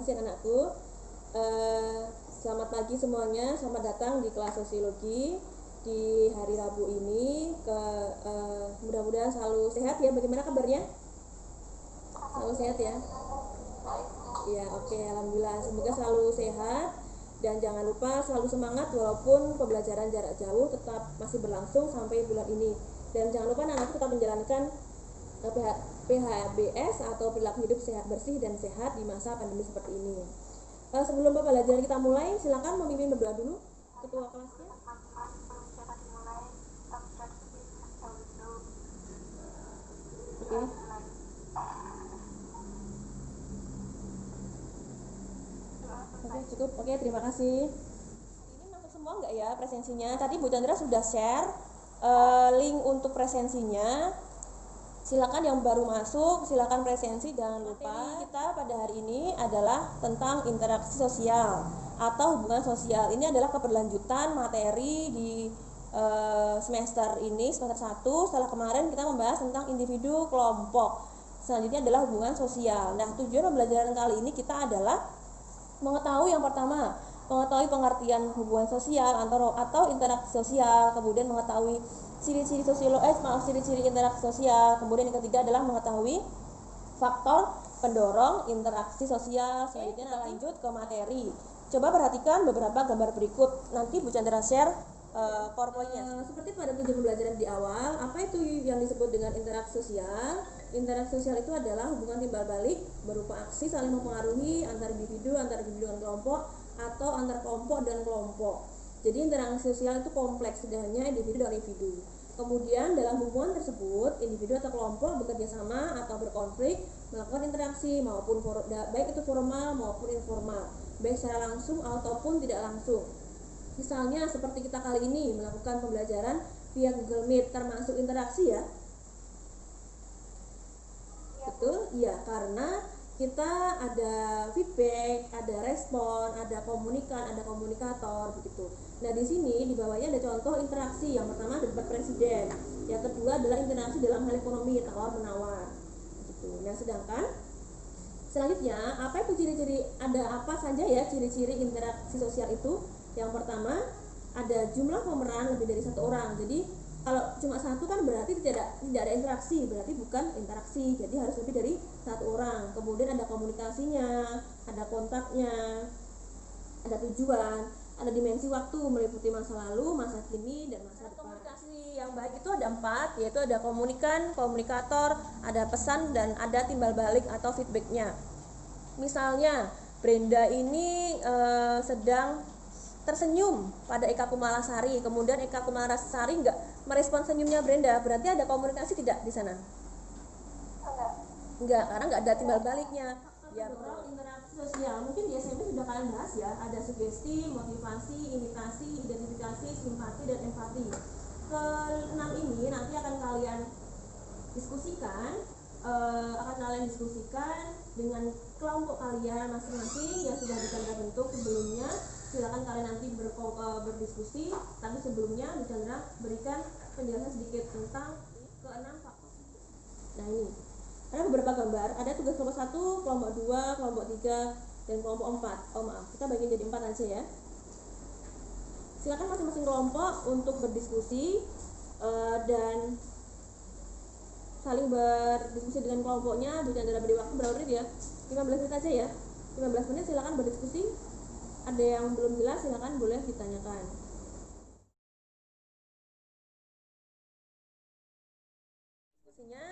kasih anak-anakku. Selamat pagi semuanya, selamat datang di kelas sosiologi di hari Rabu ini. Mudah-mudahan selalu sehat ya. Bagaimana kabarnya? Selalu sehat ya? Ya, oke, alhamdulillah. Semoga selalu sehat dan jangan lupa selalu semangat walaupun pembelajaran jarak jauh tetap masih berlangsung sampai bulan ini. Dan jangan lupa anak-anak tetap menjalankan PHBS atau perilaku hidup sehat, bersih dan sehat di masa pandemi seperti ini. Sebelum pembelajaran kita mulai, silakan memimpin berdoa dulu ketua kelasnya. Oke. Oke, cukup. Oke, terima kasih. Ini masuk semua enggak ya presensinya? Tadi Bu Chandra sudah share link untuk presensinya. Silakan yang baru masuk, silakan presensi. Jangan lupa materi kita pada hari ini adalah tentang interaksi sosial atau hubungan sosial. Ini adalah keberlanjutan materi di semester ini, semester 1. Setelah kemarin kita membahas tentang individu, kelompok. Selanjutnya adalah hubungan sosial. Nah, tujuan pembelajaran kali ini kita adalah mengetahui yang pertama, mengetahui pengertian hubungan sosial atau interaksi sosial, kemudian mengetahui ciri-ciri ciri-ciri interaksi sosial, kemudian yang ketiga adalah mengetahui faktor pendorong interaksi sosial. Selanjutnya kita lanjut ke materi. Coba perhatikan beberapa gambar berikut. Nanti Bu Chandra share PowerPoint-nya. Seperti pada tujuan pembelajaran di awal, apa itu yang disebut dengan interaksi sosial? Interaksi sosial itu adalah hubungan timbal balik berupa aksi saling mempengaruhi antar individu dengan kelompok atau antar kelompok dan kelompok. Jadi interaksi sosial itu kompleks, tidak hanya individu dan individu. Kemudian dalam hubungan tersebut, individu atau kelompok bekerja sama atau berkonflik melakukan interaksi maupun baik itu formal maupun informal, baik secara langsung ataupun tidak langsung. Misalnya seperti kita kali ini melakukan pembelajaran via Google Meet, termasuk interaksi ya. Betul? Iya, karena kita ada feedback, ada respon, ada komunikan, ada komunikator begitu. Nah, di sini di bawahnya ada contoh interaksi. Yang pertama debat presiden. Yang kedua adalah interaksi dalam hal ekonomi, tawar-menawar. Gitu. Nah, sedangkan selanjutnya, apa itu ciri-ciri, ada apa saja ya ciri-ciri interaksi sosial itu? Yang pertama, ada jumlah pemeran lebih dari satu orang. Jadi kalau cuma satu kan berarti tidak ada interaksi, berarti bukan interaksi. Jadi harus lebih dari satu orang. Kemudian ada komunikasinya, ada kontaknya, ada tujuan, ada dimensi waktu meliputi masa lalu, masa kini, dan masa depan. Komunikasi yang baik itu ada 4, yaitu ada komunikan, komunikator, ada pesan, dan ada timbal balik atau feedbacknya. Misalnya Brenda ini sedang tersenyum pada Eka Kumalasari, kemudian Eka Kumalasari nggak merespon senyumnya Brenda, berarti ada komunikasi tidak di sana? Enggak, karena nggak ada timbal baliknya. Ya, interaksi sosial. Mungkin di SMP sudah kalian bahas ya, ada sugesti, motivasi, imitasi, identifikasi, simpati, dan empati. Ke-6 ini nanti akan kalian diskusikan dengan kelompok kalian masing-masing yang sudah bentuk sebelumnya. Silakan kalian nanti berdiskusi, tapi sebelumnya Bu Chandra berikan penjelasan sedikit tentang ke-6 faktor. Nah, ini ada beberapa gambar, ada tugas kelompok 1, kelompok 2, kelompok 3, dan kelompok 4. Kita bagi jadi 4 aja ya. Silakan masing-masing kelompok untuk berdiskusi dan saling berdiskusi dengan kelompoknya. Bu Chandra beri waktu berapa menit ya? 15 menit aja ya. 15 menit silakan berdiskusi. Ada yang belum jelas silakan boleh ditanyakan. Diskusinya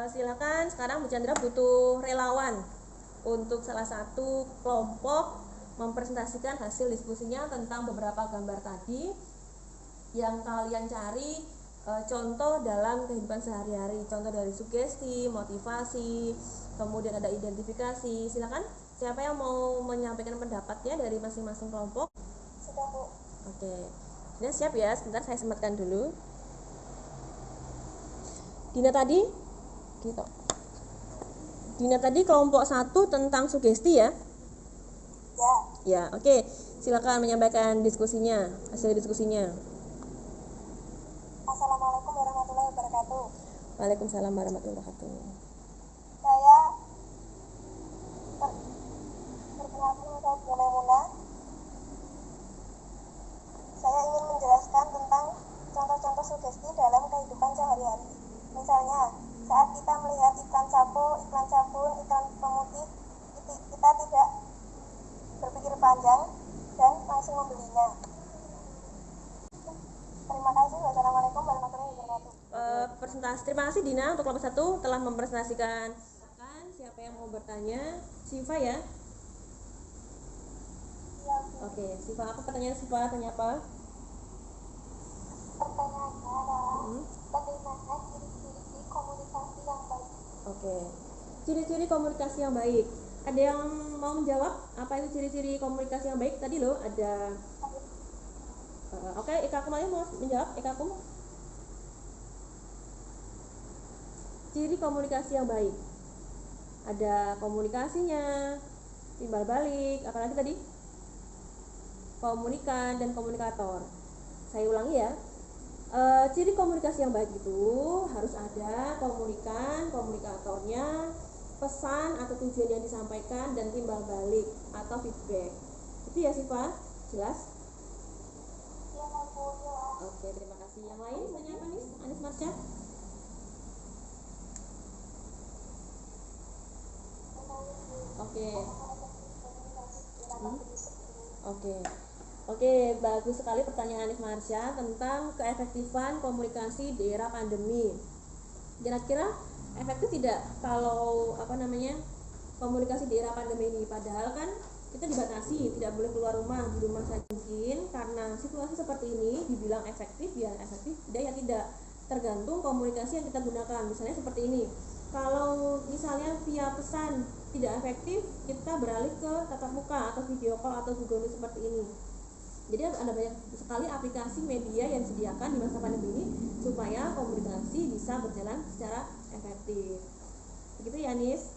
silakan. Sekarang Bu Chandra butuh relawan untuk salah satu kelompok mempresentasikan hasil diskusinya tentang beberapa gambar tadi yang kalian cari contoh dalam kehidupan sehari-hari, contoh dari sugesti, motivasi, kemudian ada identifikasi. Silakan, siapa yang mau menyampaikan pendapatnya dari masing-masing kelompok? Sudah, Bu. Oke, ini siap ya, sebentar saya sematkan dulu. Dina tadi kelompok 1 tentang sugesti ya? Ya. Ya, oke. Silakan menyampaikan diskusinya, hasil diskusinya. Assalamualaikum warahmatullahi wabarakatuh. Waalaikumsalam warahmatullahi wabarakatuh. Saya Terima kasih Dina untuk kelompok 1 telah mempresentasikan. Siapa yang mau bertanya? Siva ya? Iya, Bu. Oke, Siva, apa pertanyaan Siva? Tanya apa? Pertanyaannya adalah Hmm. bagaimana ciri-ciri komunikasi yang baik? Oke, ciri-ciri komunikasi yang baik. Ada yang mau menjawab? Apa itu ciri-ciri komunikasi yang baik? Tadi loh ada. Oke, Eka Akum aja mau menjawab. Eka Akum. Ciri komunikasi yang baik. Ada komunikasinya, timbal balik, apalagi tadi? Komunikan dan komunikator. Saya ulangi ya. Ciri komunikasi yang baik itu harus ada komunikan, komunikatornya, pesan atau tujuan yang disampaikan, dan timbal balik atau feedback. Itu ya Siva, jelas? Iya, Bu. Jelas. Oke, terima kasih. Yang lain tanya apa nih? Anis Marsha? Oke. Oke, bagus sekali pertanyaan Anis Marsha tentang keefektifan komunikasi di era pandemi. Kira-kira efektif tidak kalau komunikasi di era pandemi ini? Padahal kan kita dibatasi, tidak boleh keluar rumah, di rumah saja. Mungkin karena situasi seperti ini dibilang efektif, ya efektif, tidak ya tidak. Tergantung komunikasi yang kita gunakan. Misalnya seperti ini. Kalau misalnya via pesan tidak efektif, kita beralih ke tatap muka atau video call atau Google Meet seperti ini. Jadi ada banyak sekali aplikasi media yang disediakan di masa pandemi ini supaya komunikasi bisa berjalan secara efektif. Begitu ya, Nis?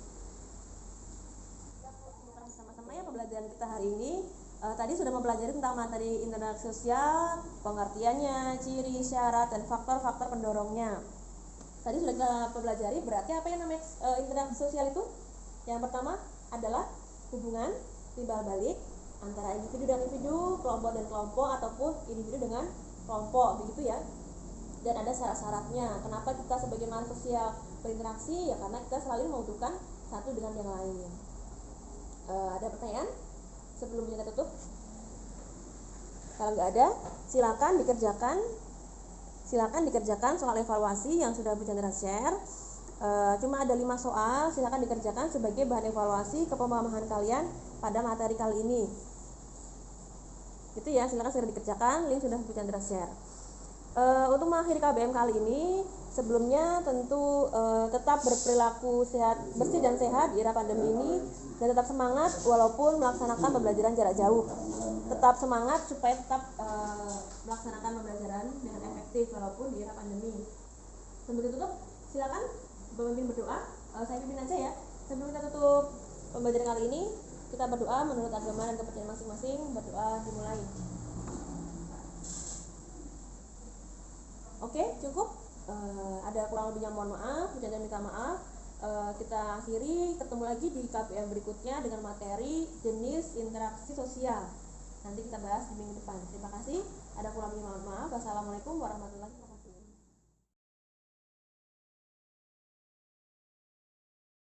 Sama-sama ya pembelajaran kita hari ini. Tadi sudah mempelajari tentang materi interaksi sosial, pengertiannya, ciri, syarat, dan faktor-faktor pendorongnya. Tadi sudah kita pelajari, berarti apa yang namanya interaksi sosial itu? Yang pertama adalah hubungan timbal balik antara individu dan individu, kelompok dan kelompok, ataupun individu dengan kelompok, begitu ya. Dan ada syarat-syaratnya. Kenapa kita sebagai makhluk sosial berinteraksi? Ya karena kita selalu membutuhkan satu dengan yang lain. Ada pertanyaan sebelum kita tutup? Kalau nggak ada, silakan dikerjakan soal evaluasi yang sudah Bu Chandra share. Cuma ada 5 soal, silakan dikerjakan sebagai bahan evaluasi kepemahaman kalian pada materi kali ini. Gitu ya, silakan segera dikerjakan, link sudah Bu Chandra share. Untuk mengakhiri KBM kali ini, sebelumnya tentu tetap berperilaku sehat, bersih dan sehat di era pandemi ini, dan tetap semangat walaupun melaksanakan pembelajaran jarak jauh. Tetap semangat supaya tetap melaksanakan pembelajaran dengan efektif walaupun di era pandemi. Sebelum tutup, silakan pemimpin berdoa. Saya pimpin aja ya. Sebelum kita tutup pembelajaran kali ini, kita berdoa menurut agama dan kepercayaan masing-masing. Berdoa dimulai. Oke, cukup. Ada kurang lebihnya mohon maaf, jangan minta maaf. Kita akhiri, ketemu lagi di KBM berikutnya dengan materi jenis interaksi sosial. Nanti kita bahas di minggu depan. Terima kasih. Ada kurang lebihnya mohon maaf. Wassalamualaikum warahmatullahi wabarakatuh.